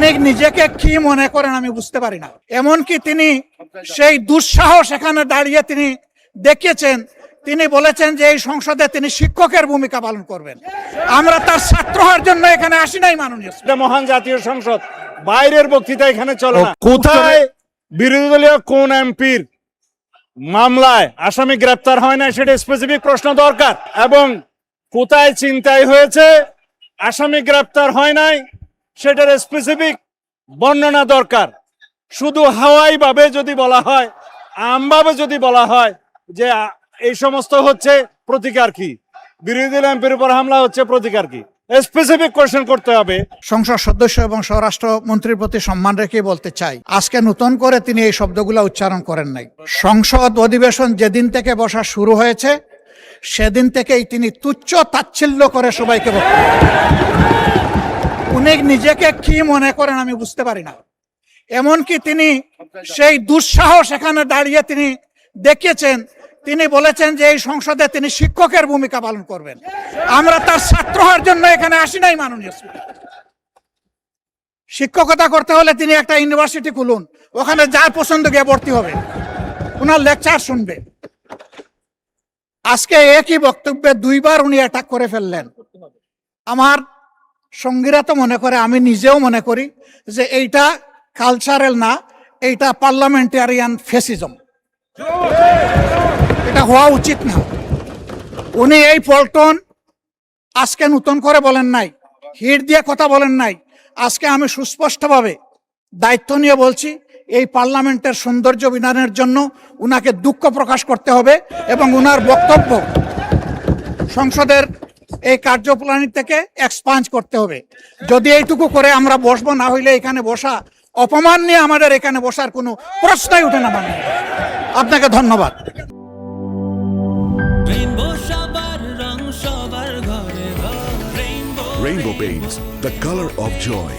উনি নিজেকে কি মনে করেন আমি বুঝতে পারি না। এমনকি তিনি সেই দুঃসাহস এখানে দাঁড়িয়ে তিনি দেখিয়েছেন, তিনি বলেছেন যে এই সংসদে তিনি শিক্ষকের ভূমিকা পালন করবেন। আমরা তার ছাত্র হওয়ার জন্য এখানে আসি নাই মাননীয়। মহান জাতীয় সংসদ, বাইরের বক্তৃতা এখানে চলে না। কোথায় বিরোধী দলীয় কোন এমপির মামলায় আসামি গ্রেপ্তার হয় না সেটা স্পেসিফিক প্রশ্ন দরকার, এবং কোথায় ছিনতাই হয়েছে আসামি গ্রেপ্তার হয় নাই সেটার স্পেসিফিক বর্ণনা দরকার। শুধু হাওয়াই ভাবে যদি বলা হয়, আমভাবে যদি বলা হয় যে এই সমস্ত হচ্ছে প্রতিকার কি, বিরোধী দল এমপির উপর হামলা হচ্ছে প্রতিকার কি, স্পেসিফিক কোশ্চেন করতে হবে। সংসদ সদস্য এবং স্বরাষ্ট্র মন্ত্রীর প্রতি সম্মান রেখে বলতে চাই, আজকে নতুন করে তিনি এই শব্দগুলো উচ্চারণ করেন নাই। সংসদ অধিবেশন যেদিন থেকে বসা শুরু হয়েছে সেদিন থেকেই তিনি তুচ্ছ তাচ্ছিল্য করে সবাইকে বক্তব্য। উনি নিজেকে কি মনে করেন আমি বুঝতে পারি না। এমনকি তিনি সেই দুঃসাহস এখানে দাঁড়িয়ে তিনি দেখিয়েছেন, তিনি বলেছেন যে এই সংসদে তিনি শিক্ষকের ভূমিকা পালন করবেন। আমরা তার ছাত্র হওয়ার জন্য এখানে আসি নাই মাননীয় স্পিকার। শিক্ষকতা করতে হলে তিনি একটা ইউনিভার্সিটি খুলুন, ওখানে যার পছন্দ গিয়ে ভর্তি হবে, ওনার লেকচার শুনবে। আজকে একই বক্তব্যে দুইবার উনি অ্যাটাক করে ফেললেন। আমার সঙ্গীরা তো মনে করে, আমি নিজেও মনে করি যে এইটা কালচারাল না, এইটা পার্লামেন্টারিয়ান ফেসিজম, এটা হওয়া উচিত না। উনি এই পল্টন আজকে নতুন করে বলেন নাই, হিট দিয়ে কথা বলেন নাই। আজকে আমি সুস্পষ্টভাবে দায়িত্ব নিয়ে বলছি, এই পার্লামেন্টের সৌন্দর্য বিধানের জন্য উনাকে দুঃখ প্রকাশ করতে হবে এবং উনার বক্তব্য সংসদের এই কার্যপ্রণালী থেকে এক্সপান্স করতে হবে। যদি এইটুকু করে আমরা বসবো, না হইলে এখানে বসা অপমান নিয়ে আমাদের এখানে বসার কোনো প্রশ্নই উঠে না। মানে আপনাকে ধন্যবাদ। Rainbow Paints, the color of joy.